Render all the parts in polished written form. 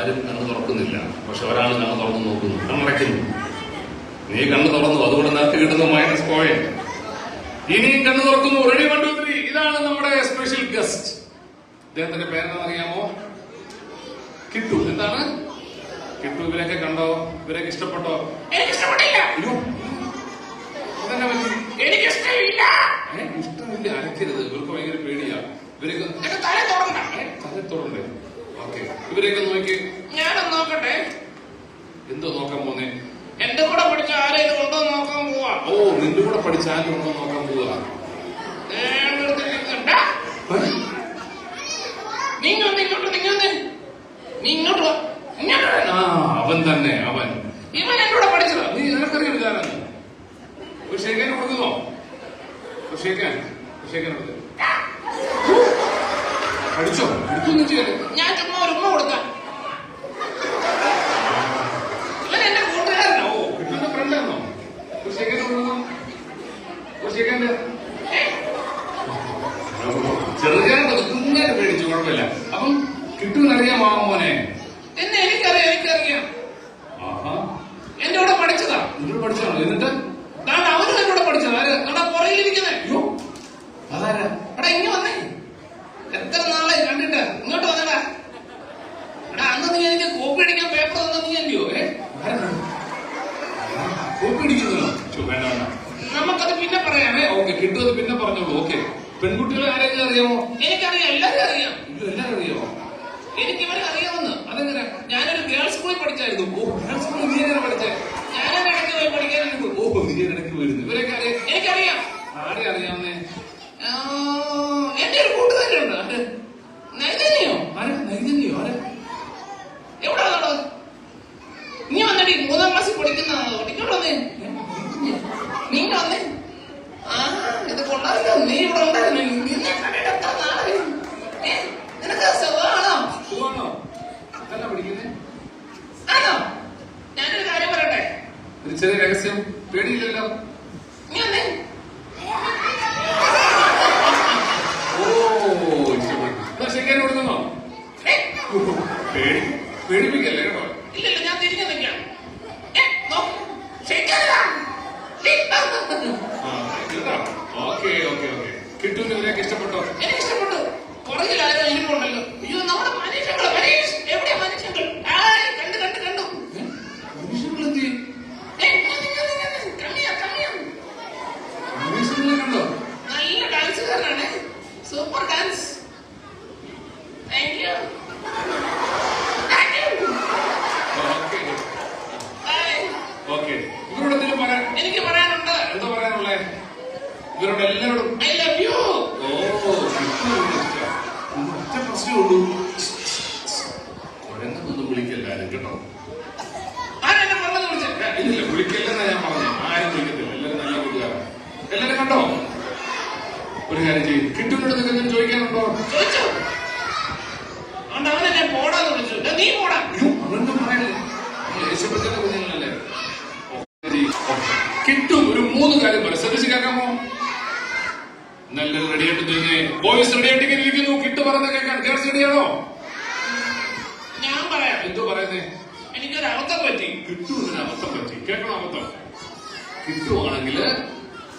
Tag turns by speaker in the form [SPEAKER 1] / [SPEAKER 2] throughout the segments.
[SPEAKER 1] ആരും കണ്ണ് തുറക്കുന്നില്ല. പക്ഷെ ഒരാൾ കണ്ണ് തുറന്നു നോക്കുന്നു, കണ്ണടയ്ക്കുന്നു. നീ കണ്ണ് തുറന്നു, അതുകൊണ്ട് നിനക്ക് കിട്ടുന്ന -പോയിന്റ്. ഇനിയും കണ്ണ് തുറക്കുന്നു. റെഡി 1 2 3. ഇതാണ് നമ്മുടെ സ്പെഷ്യൽ ഗസ്റ്റ്. ഇദ്ദേഹത്തിന്റെ പേരെന്താണെന്ന് അറിയാമോ? കിട്ടു. എന്താണ് കിട്ടു? ഇവരൊക്കെ കണ്ടോ? ഇവരൊക്കെ ഇഷ്ടപ്പെട്ടോ?
[SPEAKER 2] എനിക്ക് ഇഷ്ടപ്പെട്ടില്ല.
[SPEAKER 1] ഇഷ്ടമില്ല. അരക്കരുത്. ഇവർക്ക് ഭയങ്കര പേടിയാ. ഇവരൊക്കെ
[SPEAKER 2] തല
[SPEAKER 1] തുറണ്ടേ? ഓക്കെ, ഇവരെയൊക്കെ നോക്കി.
[SPEAKER 2] ഞാനൊന്ന് നോക്കട്ടെ.
[SPEAKER 1] എന്തോ നോക്കാൻ പോന്നേ?
[SPEAKER 2] എന്റെ കൂടെ പഠിച്ച ആരെയും ഉണ്ടോ നോക്കാൻ പോവാ.
[SPEAKER 1] ഓ, നിന്റെ കൂടെ പഠിച്ച ആരും ഉണ്ടോ നോക്കാൻ പോവാ. അവൻ തന്നെ, അവൻ.
[SPEAKER 2] ഇവൻ എന്നോട് പഠിച്ചതാ.
[SPEAKER 1] നീ നിനക്കറിയാം ഇതാരാണ്? ഒരു ഷേക്കാൻ കൊടുക്കുന്നോ? ഒരു ഷേക്കാൻ പഠിച്ചോ? എടുത്തൊന്നും ചെയ്യല്ലേ.
[SPEAKER 2] ഞാൻ ചുമ്മാ ഒരു ഉമ്മ കൊടുക്കാം. ഇവൻ എന്റെ കൂട്ടുകാരനോ?
[SPEAKER 1] കിട്ടുന്ന ഫ്രണ്ടാണോ? ഒരു ഷേക്കാൻ കൊടുക്കുന്നോ? ഒരു ഷേക്കാൻ്റെ ചെറുതായിട്ട് കുഞ്ഞായിട്ട് പേടിച്ചു, കുഴപ്പമില്ല. അപ്പം കിട്ടുമെന്നറിയാം മോനെ.
[SPEAKER 2] എന്നെ എനിക്കറിയാം.
[SPEAKER 1] ആഹാ,
[SPEAKER 2] എന്റെ കൂടെ പഠിച്ചതാ.
[SPEAKER 1] നിന്നോട് പഠിച്ചതാണോ? എന്നിട്ട്
[SPEAKER 2] അവരും എന്നോട് പഠിച്ചത്. ആര് പുറകിലിരിക്കുന്നേ?
[SPEAKER 1] അയ്യോ, അതാരാ?
[SPEAKER 2] എടാ ഇങ്ങ വന്നേ. എത്ര നാളായി കണ്ടിട്ട്. ഇങ്ങോട്ട് വന്നടാ. എടാ, അന്ന് നീ എനിക്ക് കോപ്പി അടിക്കാൻ പേപ്പർ തന്ന നീ അല്ലയോ?
[SPEAKER 1] കോപ്പി അടിക്കുന്നോ? വേണ്ട.
[SPEAKER 2] നമുക്കത് പിന്നെ പറയാമേ.
[SPEAKER 1] ഓക്കെ, കിട്ടുന്നത് പിന്നെ പറഞ്ഞോളൂ. ഓക്കെ, പെൺകുട്ടികളെ ആരെങ്കിലും അറിയാമോ?
[SPEAKER 2] എനിക്കറിയാം, എല്ലാവരും അറിയാം.
[SPEAKER 1] എല്ലാവരും അറിയാമോ?
[SPEAKER 2] എനിക്ക് ഇവരെ അറിയാമെന്ന്.
[SPEAKER 1] അതെങ്ങനെ?
[SPEAKER 2] ഞാനൊരു ഗേൾസ് സ്കൂളിൽ പഠിച്ചായിരുന്നു.
[SPEAKER 1] ഓ, ഗേൾസ് സ്കൂളിൽ നീ എങ്ങനെ പഠിച്ചേ?
[SPEAKER 2] ഞാനൊരു ഇടയ്ക്ക് പോയി പഠിക്കാനായിരുന്നു.
[SPEAKER 1] ഓ, നീ ഇടയ്ക്ക് വരുന്നു. ഇവരൊക്കെ അറിയാം.
[SPEAKER 2] എനിക്കറിയാം.
[SPEAKER 1] ആരെ അറിയാവുന്നേ?
[SPEAKER 2] എന്റെ ഒരു കൂട്ടുകാരുണ്ട്. അത് നൈതന്യോ?
[SPEAKER 1] നൈതന്യോ? ആരെ?
[SPEAKER 2] എവിടെ വന്നോ? നീ വന്നിട്ട് 3ാം ക്ലാസ്സിൽ പഠിക്കുന്നതാണോ? ഇങ്ങോട്ട് വന്നേ. നീ വന്നേ. ഇത് കൊള്ളാമല്ലോ. നീ ഇവിടെ ഉണ്ടായിരുന്നു. നിന്നെ കണ്ടിട്ട് എത്ര നാളായി? നിനക്ക് സുഖമാണോ?
[SPEAKER 1] അതല്ല പഠിക്കുന്നേ?
[SPEAKER 2] ആണോ? ഞാനൊരു കാര്യം പറയട്ടെ.
[SPEAKER 1] ഒരു ചെറിയ രഹസ്യം. പേടിയില്ലല്ലോ?
[SPEAKER 2] നീ വന്നേ.
[SPEAKER 1] ശരിക്കും കൊടുക്കുന്നോ? പേടിപ്പിക്കല്ലേ കേട്ടോ.
[SPEAKER 2] ഇല്ലല്ല, ഞാൻ തിരിഞ്ഞു നിൽക്കാം.
[SPEAKER 1] ഓക്കെ. കിട്ടുന്ന ഇവരെയൊക്കെ ഇഷ്ടപ്പെട്ടോ?
[SPEAKER 2] എനിക്ക് ഇഷ്ടപ്പെട്ടു. പുറകിൽ ആരോ ഇരിപ്പുണ്ടല്ലോ. അയ്യോ, നമ്മുടെ മനുഷ്യങ്ങൾ. എവിടെയാ മനുഷ്യങ്ങൾ? കണ്ടു.
[SPEAKER 1] മനുഷ്യങ്ങളെത്തി.
[SPEAKER 2] കമ്മിയാ.
[SPEAKER 1] മനുഷ്യങ്ങളെ കണ്ടോ?
[SPEAKER 2] നല്ല ഡാൻസുകാരനാണ്. Super dance. Thank you.
[SPEAKER 1] Okay, ഇവരോട് എന്തെങ്കിലും പറയാൻ?
[SPEAKER 2] എനിക്ക് പറയാനുണ്ട്.
[SPEAKER 1] എന്താ പറയാനുള്ളേ? ഇവരോട് എല്ലാവരോടും
[SPEAKER 2] ഐ ലവ് യു.
[SPEAKER 1] ഒറ്റ പ്രശ്നമുള്ളൂ. കുഴങ്ങൊന്നും വിളിക്കല്ലാരും കേട്ടോ.
[SPEAKER 2] ആരെന്നെ പറഞ്ഞത് വിളിച്ചേ?
[SPEAKER 1] ഇല്ല, വിളിക്കല്ലെന്നാ ഞാൻ പറഞ്ഞു. ആരും വിളിക്കത്തില്ല. എല്ലാവരും നല്ല കൂട്ടുകാരാണ്. എല്ലാവരും കണ്ടോ? ഒരു കാര്യം ചെയ്യും. കിട്ടുന്നോട് നിങ്ങൾക്ക് ചോദിക്കാനുണ്ടോ?
[SPEAKER 2] ചോദിച്ചു. അവനെന്നെ പോടാന്ന് വിളിച്ചു. നീ പോടാ.
[SPEAKER 1] അതൊന്നും പറയല്ലേ. യേശുപ്പത്തിന്റെ കുഞ്ഞുങ്ങളല്ലേ. കിട്ടും ഒരു 3 കാര്യം പറയാം. ശ്രദ്ധിച്ച് കേൾക്കാമോ? നല്ലൊരു റെഡിയായിട്ട് തന്നെ. ബോയ്സ് റെഡിയായിട്ട് ഇരിക്കുന്നു. കിട്ടു പറയുന്നത് കേൾക്കാൻ. ഗേൾസ് റെഡിയാണോ?
[SPEAKER 2] ഞാൻ പറയാം.
[SPEAKER 1] എന്തോ പറയുന്നേ?
[SPEAKER 2] എനിക്കൊരു അബദ്ധം പറ്റി.
[SPEAKER 1] കിട്ടുന്നതിന് അബദ്ധം പറ്റി. കേൾക്കണം അബദ്ധം. കിട്ടുവാണെങ്കിൽ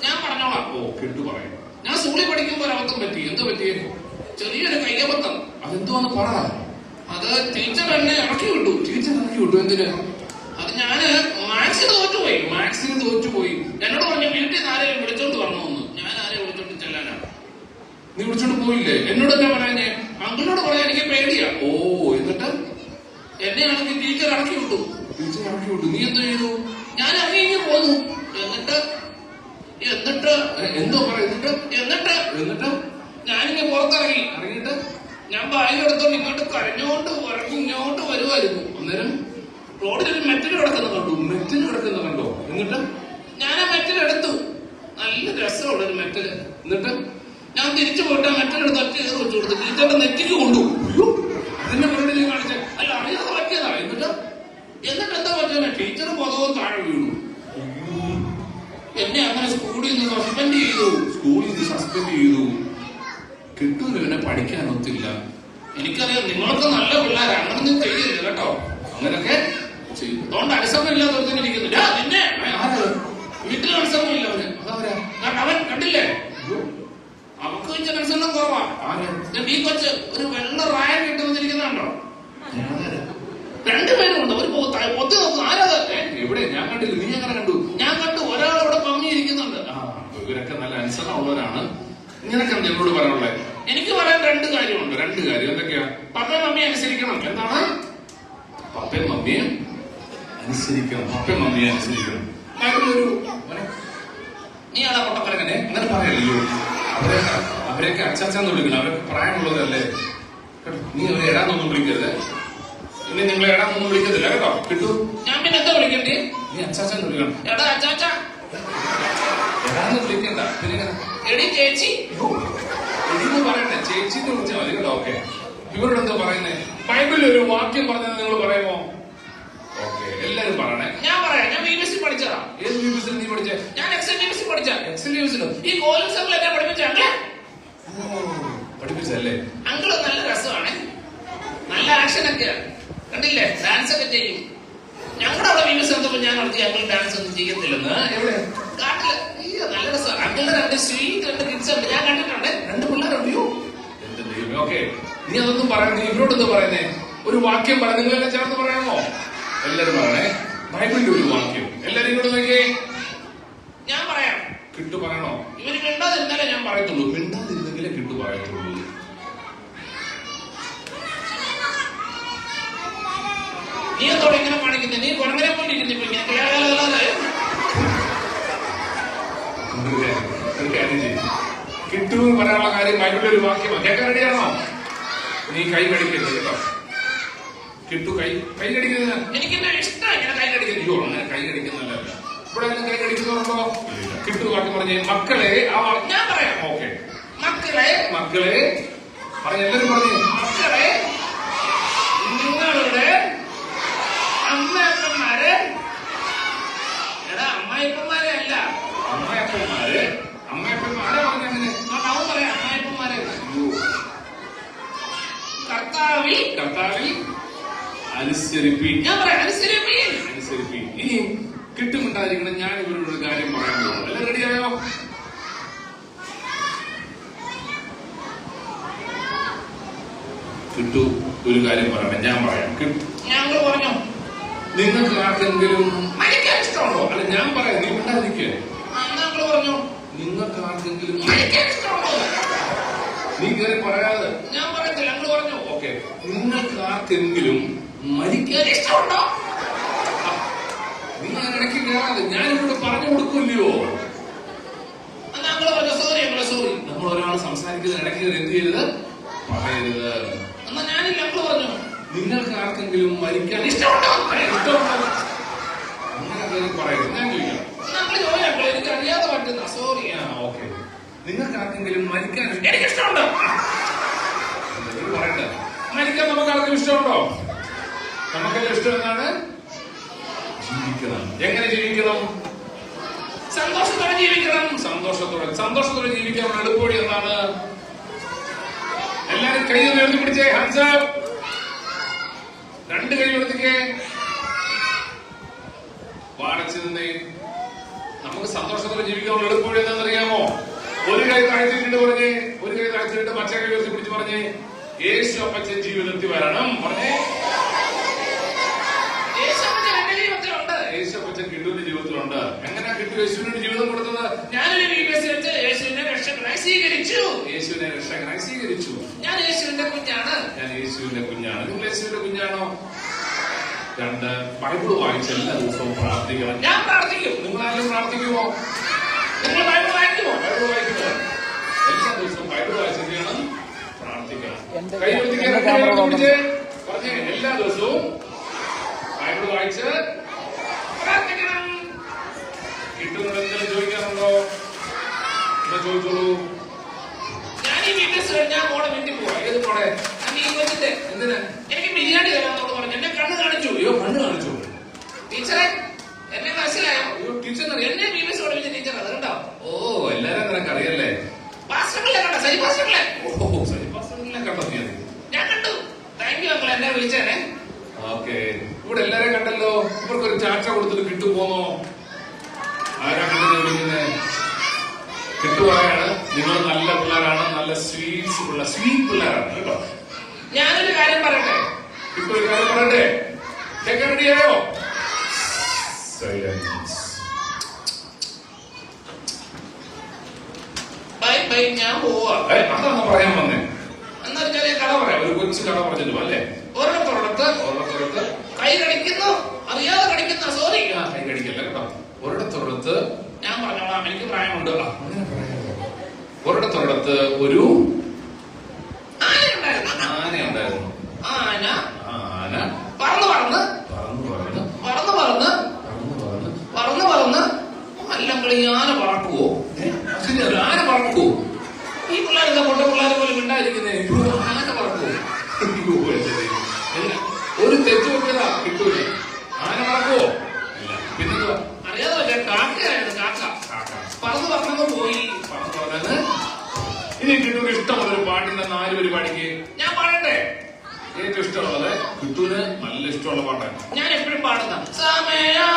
[SPEAKER 2] ഞാൻ പറഞ്ഞോളാം.
[SPEAKER 1] ഓ, കിട്ടു പറയും.
[SPEAKER 2] ഞാൻ സ്കൂളിൽ പഠിക്കുമ്പോൾ ഒരു അബദ്ധം പറ്റി. എന്തോ പറ്റിയേ? ചെറിയൊരു കൈയബദ്ധം.
[SPEAKER 1] അതെന്തോന്ന് പറ.
[SPEAKER 2] അത് ടീച്ചർ എന്നെ ഇറക്കി വിട്ടു.
[SPEAKER 1] ടീച്ചർ ഇറക്കി വിട്ടു? എന്തിന്?
[SPEAKER 2] അത് ഞാന് മാത്സിന് തോറ്റുപോയി. എന്നോട് പറഞ്ഞു വീട്ടിൽ നിന്ന് ആരെയും വിളിച്ചോണ്ട് വരണമെന്ന്. ഞാൻ ആരെയും വിളിച്ചോണ്ട് ചെല്ലാനാ.
[SPEAKER 1] നീ വിളിച്ചോണ്ട് പോയില്ലേ?
[SPEAKER 2] എന്നോട് എന്താ പറയാഞ്ഞേ? അങ്കിളിനോട് പറയാൻ എനിക്ക് പേടിയാ.
[SPEAKER 1] ഓ, എന്നിട്ട്
[SPEAKER 2] എന്നെ ആണെങ്കിൽ ടീച്ചർ ഇറക്കി വിട്ടു.
[SPEAKER 1] ടീച്ചർ ഇറക്കി വിട്ടു. നീ എന്തോ ചെയ്തു?
[SPEAKER 2] ഞാൻ ഇറങ്ങി പോന്നു. എന്നിട്ട്
[SPEAKER 1] എന്തോ പറയാ?
[SPEAKER 2] എന്നിട്ട് ഞാനിങ്ങനെ പുറത്തിറങ്ങി.
[SPEAKER 1] ഇറങ്ങിയിട്ട്
[SPEAKER 2] ഞാൻ ബാഗെടുത്തോണ്ട് ഇങ്ങോട്ട് കരഞ്ഞോണ്ട് ഇങ്ങോട്ട് വരുമായിരുന്നു.
[SPEAKER 1] അന്നേരം
[SPEAKER 2] റോഡിലൊരു മെറ്റൽ കിടക്കുന്ന കണ്ടു.
[SPEAKER 1] കണ്ടോ? എന്നിട്ട്
[SPEAKER 2] ഞാൻ ആ മെറ്റലെടുത്തു. നല്ല രസമുള്ളൊരു മെറ്റല്.
[SPEAKER 1] എന്നിട്ട്
[SPEAKER 2] ഞാൻ തിരിച്ചു പോയിട്ട് ആ മെറ്റലെടുത്ത് ഒറ്റ വെച്ചു കൊടുത്തു. ടീച്ചറുടെ നെറ്റിക്ക് കൊണ്ടു.
[SPEAKER 1] അതിന്റെ പുറകിൽ നീ കാണിച്ചേ?
[SPEAKER 2] അല്ല, അറിയാതെ പറ്റിയതാ. എന്നിട്ട് എന്താ പറ്റുന്ന? ടീച്ചർ പൊതവും താഴെ വീണു. എന്നെ അങ്ങനെ സ്കൂളിൽ നിന്ന് സസ്പെൻഡ് ചെയ്തു. കിട്ടുന്നവനെ പഠിക്കാനൊത്തില്ല. എനിക്കറിയാം നിങ്ങളൊക്കെ നല്ല പിള്ളേരാണ്. അങ്ങനൊന്നും ചെയ്യരുത് കേട്ടോ.
[SPEAKER 1] അങ്ങനൊക്കെ ചെയ്യും. അതുകൊണ്ട് അനുസരണമില്ലാതെ ഒരുത്തനിരിക്കുന്നു. നിന്നെ വീട്ടിൽ അനുസരണമില്ല അവന്. അതവരാ അവൻ കണ്ടില്ലേ, അവക്ക് വെച്ച അനുസരണം കുറവാ. ഈ കൊച്ച് ഒരു വെള്ള റായ കിട്ടുന്നിരിക്കുന്നുണ്ടോ? രണ്ടുപേരുണ്ട്. ഒരു പൊത്തി നോക്കും. ആരത്? എവിടെ? ഞാൻ കണ്ടില്ല. നീ അങ്ങനെ കണ്ടു? ഞാൻ കണ്ടു. ഒരാൾ ഇവിടെ പമ്മിയിരിക്കുന്നുണ്ട്. ഇവരൊക്കെ നല്ല അനുസരണം ഉള്ളവരാണ്. ഇങ്ങനൊക്കെ എന്നോട് പറയാനുള്ളത്. എനിക്ക് പറയാൻ രണ്ട് കാര്യമുണ്ട്. രണ്ട് കാര്യം എന്തൊക്കെയാ? പപ്പയും മമ്മിയെ അനുസരിക്കണം. എന്താണ്? പപ്പയും മമ്മിയെ അനുസരിക്കണം. പപ്പയും മമ്മിയെ അനുസരിക്കണം. ഒരു നീ ആളെ പൊട്ടപ്പരങ്ങനെ അങ്ങനെ പറയല്ലോ. അവരെയൊക്കെ അച്ചാച്ചാന്ന് വിളിക്കണം. അവരൊക്കെ പ്രായമുള്ളവരല്ലേ. നീ അവരെ എടാന്നൊന്നും വിളിക്കരുത്. ഇനി നിങ്ങളെ എടാന്നൊന്നും വിളിക്കത്തില്ല കേട്ടോ. കിട്ടു. ഞാൻ പിന്നെ എന്താ വിളിക്കണ്ടേ? നീ അച്ചാച്ചാന്ന് വിളിക്കണം. എടാ അച്ചാച്ച എടാന്ന് വിളിക്കണ്ട. പിന്നെ എടി ചേച്ചി എടിന്ന് പറയണ്ടേ. ചേച്ചിന്ന് വിളിച്ചാൽ മതി കേട്ടോ. ഓക്കെ. ഇവരോട് എന്താ പറയുന്നേ? ബൈബിളിൽ ഒരു വാക്യം പറഞ്ഞത് നിങ്ങൾ പറയുമോ? ഓക്കെ, എല്ലാരും പറയണേ. ഞാൻ പറയാം. ഞാൻ BBC പഠിച്ചതാ. ഏത് BBC നീ പഠിച്ചേ? ഞാൻ XLBC പഠിച്ച. XLBC ഈ കോലൻസ് അങ്കിൾ എന്നെ പഠിപ്പിച്ച പഠിപ്പിച്ചല്ലേ? അങ്കിള് നല്ല രസമാണ്. നല്ല ആക്ഷനൊക്കെ കണ്ടില്ലേ? ഡാൻസ് ഒക്കെ ചെയ്യും. ഞങ്ങളുടെ അവിടെ BBC എടുത്തപ്പോ ഞാൻ നടത്തി അങ്കിൾ ഡാൻസ് ഒന്നും ചെയ്യത്തില്ലെന്ന്. എവിടെ? കാട്ടില്. നല്ല രസമാണ്. അങ്കിളുടെ രണ്ട് സ്വീറ്റ് രണ്ട് കിഡ്സ് ഉണ്ട്. ഞാൻ കണ്ടിട്ടുണ്ട്. രണ്ട് പിള്ളേരുണ്ടോ? എന്ത് ദൈവമേ. ഓക്കെ, നീ അതൊന്നും പറയുന്നത്. ഇവരോട് എന്താ പറയുന്നേ? ഒരു വാക്യം പറ. നിങ്ങളെല്ലാം ചേർന്ന് പറയാമോ? എല്ലാരും പറയണേ. ബൈബിളിന്റെ ഒരു വാക്യം. എല്ലാരും ഇങ്ങോട്ട് നോക്കിയേ. ഞാൻ പറയാം. കിട്ടു പറയണോ? ഇവര് മിണ്ടാതിരുന്നാലേ ഞാൻ പറയത്തുള്ളൂ. മിണ്ടാതിരുന്നെങ്കിലേ കിട്ടു പറയത്തുള്ളൂ. നീ എന്തോടെ ഇങ്ങനെ കാണിക്കുന്നേ? നീ കുരങ്ങനെ പോയിട്ടിരിക്കുന്നു. ഇപ്പൊ ഇങ്ങനെ കിട്ടു പറയാനുള്ള കാര്യം ബൈബിളിലെ ഒരു വാക്യമാണ്. കേൾക്കാൻ റെഡിയാണോ? നീ കൈ കടിക്കരുത് കേട്ടോ. കിട്ടു കൈ കടിക്കുന്നത് എനിക്ക് എന്നെ ഇഷ്ടമാണ്. ഇങ്ങനെ കൈ കടിക്കുന്നത്. അയ്യോ, അങ്ങനെ കൈ കടിക്കുന്നല്ല. ഇവിടെ എല്ലാം കൈ കടിക്കുന്നവരുണ്ടോ? കിട്ടു വാക്യം പറഞ്ഞേ. മക്കളെ ഞാൻ പറയാം. ഓക്കെ. മക്കളെ പറഞ്ഞ എല്ലാവരും പറഞ്ഞു. മക്കളെ നിങ്ങളുടെ അമ്മയപ്പന്മാരെ എടാ അമ്മായിപ്പന്മാരെ അല്ല അമ്മയപ്പന്മാരെ പറഞ്ഞങ്ങനെ അവൻ പറയാം. അമ്മായിപ്പന്മാരെ കർത്താവിൽ അനുസരിപ്പീൻ. ഞാൻ പറയാം അനുസരിപ്പീൻ. ഇനി കിട്ടുമുണ്ടായിരിക്കണം. ഞാൻ ഇവരോട് ഒരു കാര്യം പറയാൻ പോകുന്നു. എല്ലാം റെഡിയായോ? കിട്ടു ഒരു കാര്യം പറയണം. ഞാൻ പറയാം. ഞങ്ങൾ പറഞ്ഞു നിങ്ങൾക്ക് ആർക്കെങ്കിലും മരിക്കാൻ ഇഷ്ടമുണ്ടോ? അല്ല ഞാൻ പറയാം. നീ മിണ്ടാതിരിക്കേ. ഞങ്ങൾ പറഞ്ഞു നിങ്ങൾക്ക് ആർക്കെങ്കിലും മരിക്കാൻ ഇഷ്ടമുണ്ടോ? നീ കയറി പറയാതെ. ഞാൻ പറയത്തില്ല. ഞങ്ങൾ പറഞ്ഞു ഓക്കെ. നിങ്ങൾക്ക് ആർക്കെങ്കിലും മരിക്കാൻ ഇഷ്ടമുണ്ടോ? നീ ഇടയ്ക്ക് കയറാതെ. ഞാനിവിടെ പറഞ്ഞു കൊടുക്കില്ലയോ? ഞങ്ങൾ പറഞ്ഞു സോറി. നമ്മൾ ഒരാൾ സംസാരിക്കുന്ന ഇടയ്ക്ക് എന്ത് ചെയ്യരുത്? പറയരുത്. എന്നാ ഞാനില്ല. ഞങ്ങൾ പറഞ്ഞു നിങ്ങൾക്ക് ആർക്കെങ്കിലും മരിക്കാൻ ഇഷ്ടമുണ്ടോ? അങ്ങനെ പറയരുത്. ഞാൻ ചോദിക്കാം. എനിക്ക് അറിയാതെ പറ്റുന്ന സോറി. ഓക്കെ. നിങ്ങൾക്ക് ആർക്കെങ്കിലും മരിക്കാൻ എനിക്ക് ഇഷ്ടമുണ്ടോ? പറയട്ടെ. മരിക്കാൻ നമുക്ക് ആർക്കും ഇഷ്ടമുണ്ടോ? നമുക്കെല്ലാം ഇഷ്ടം എന്താണ്? ജീവിക്കണം. എങ്ങനെ ജീവിക്കണം? സന്തോഷത്തോടെ ജീവിക്കണം. സന്തോഷത്തോടെ ജീവിക്കാനുള്ള എളുപ്പവഴി എന്താണ്? എല്ലാരും കൈ ഒന്ന് എഴുതി പിടിച്ചേ. Hands up. രണ്ട് കൈ എടുത്തിക്കേ. വാടച്ചു നിന്നേ. നമുക്ക് സന്തോഷത്തോടെ ജീവിക്കാനുള്ള എളുപ്പവഴി എന്താണെന്നറിയാമോ? ഒരു കൈ താഴ്ത്തിട്ട് പറഞ്ഞേ. ഒരു കൈ താഴ്ത്തിട്ട് മറ്റേ കൈ ഉയർത്തി പിടിച്ച് പറഞ്ഞേ. യേശു അപ്പച്ചൻ ജീവിതത്തിൽ വരണം പറഞ്ഞേ. യേശു അപ്പച്ചൻ കിട്ടുവിന്റെ ജീവിതത്തിലുണ്ട്. എങ്ങനെയാ കിട്ടു യേശുവിനോട് ജീവിതം കൊടുത്തത്? ഞാനൊരു BBC വെച്ച് യേശുവിനെ രക്ഷകനായി സ്വീകരിച്ചു. ഞാൻ യേശുവിന്റെ കുഞ്ഞാണ്. നിങ്ങൾ യേശുവിന്റെ കുഞ്ഞാണോ? രണ്ട്, ബൈബിൾ വായിച്ച് എല്ലാ ദിവസവും പ്രാർത്ഥിക്കണം. ഞാൻ പ്രാർത്ഥിക്കും. നിങ്ങളാരും പ്രാർത്ഥിക്കുമോ? നിങ്ങൾ ബൈബിൾ വായിക്കുമോ? എല്ലാ ദിവസവും ബൈബിൾ വായിച്ച് ചെയ്യണം. പ്രാർത്ഥിക്കണം. പറഞ്ഞേ. എല്ലാ ദിവസവും ബൈബിൾ വായിച്ച് പ്രാർത്ഥിക്കണം. കിട്ടുന്നത് എന്തെങ്കിലും ചോദിക്കാറുണ്ടോ? എന്താ ചോദിച്ചോളൂ. ഞാൻ ഈ വീഡിയോസ് കഴിഞ്ഞാൽ മോളെ വീട്ടിൽ പോവാ. ഏത് മോളെ? എന്തിനാ? എനിക്ക് ബിരിയാണി തരാന്നോട് പറഞ്ഞു. എന്നെ കണ്ണ് കാണിച്ചു. അയ്യോ, കണ്ണ് കാണിച്ചു. ടീച്ചറെ എന്നെ മനസ്സിലായോ? അയ്യോ, ടീച്ചർ എന്നെ BBC പഠിപ്പിച്ച ടീച്ചർ. അത് കണ്ടോ? ഓ, എല്ലാരും നിനക്ക് അറിയല്ലേ? പാസ്റ്ററിനെ കണ്ടോ? സരി പാസ്റ്ററിനെ. ഓ, സരി പാസ്റ്ററിനെ കണ്ടോ? ഞാൻ കണ്ടു. Thank you uncle. എന്നെ വിളിച്ചേനെ. ഓക്കെ, ഇവിടെ എല്ലാരെയും കണ്ടല്ലോ. ഇവർക്കൊരു ചാച്ച കൊടുത്തിട്ട് കിട്ടു പോന്നോ? ആരാ കിട്ടുന്നത് വിളിക്കുന്നത്? കിട്ടുവാണ്. നിങ്ങൾ നല്ല പിള്ളേരാണ്, നല്ല സ്വീറ്റ് പിള്ളേരാണ് കേട്ടോ.
[SPEAKER 2] ഞാനൊരു കാര്യം പറയട്ടെ.
[SPEAKER 1] കിട്ടു ഒരു കാര്യം പറയട്ടെ. കേൾക്കാൻ റെഡിയായോ? സൈലൻസ്.
[SPEAKER 2] ബൈ ബൈ, ഞാൻ പോവാ.
[SPEAKER 1] അതാണ് പറയാൻ വന്നേ.
[SPEAKER 2] എന്നൊരു ചെറിയ കഥ പറയാം.
[SPEAKER 1] ഒരു കൊച്ചു കട പറഞ്ഞിട്ട് അല്ലേ?
[SPEAKER 2] ഒരിടത്തൊരിടത്ത് കൈ കടിക്കുന്നു, അറിയാതെ കടിക്കുന്ന, സോറി
[SPEAKER 1] കൈ കടിക്കല്ല കേട്ടോ. ഒരിടത്തൊരിടത്ത്
[SPEAKER 2] ഞാൻ പറഞ്ഞോളാം, എനിക്ക് പ്രായമുണ്ട്.
[SPEAKER 1] ഒരിടത്തൊരിടത്ത് ഒരു
[SPEAKER 2] ആന ഉണ്ടായിരുന്നു.
[SPEAKER 1] ആന
[SPEAKER 2] പറന്ന് അല്ലെങ്കിൽ ഈ ആന പറക്കുവോ?
[SPEAKER 1] ആന പറക്കുവോ?
[SPEAKER 2] ഈ പിള്ളേരൊക്കെ പൊട്ട പിള്ളേരെ പോലെ മിണ്ടായിരിക്കുന്നേ. ആന പറക്കുവോ?
[SPEAKER 1] ഒരു തെറ്റ് നോക്കിയതാ, കിട്ടൂല. ആന പറക്കുവോ? ഇല്ല. പിന്നെന്തുവാ?
[SPEAKER 2] അറിയാതെ കാക്കയായിരുന്നു. കാക്ക പറന്ന് പോയി.
[SPEAKER 1] പറന്ന് പറഞ്ഞത്. ഇനി കിട്ടൂന് ഇഷ്ടമുള്ളൊരു പാട്ടിന്റെ 4 പരിപാടിക്ക്
[SPEAKER 2] ഞാൻ പാടട്ടെ.
[SPEAKER 1] ഏറ്റവും ഇഷ്ടമുള്ളത് കിട്ടൂന് നല്ല ഇഷ്ടമുള്ള പാട്ടാണ്.
[SPEAKER 2] ഞാൻ എപ്പോഴും പാടുന്ന സമയം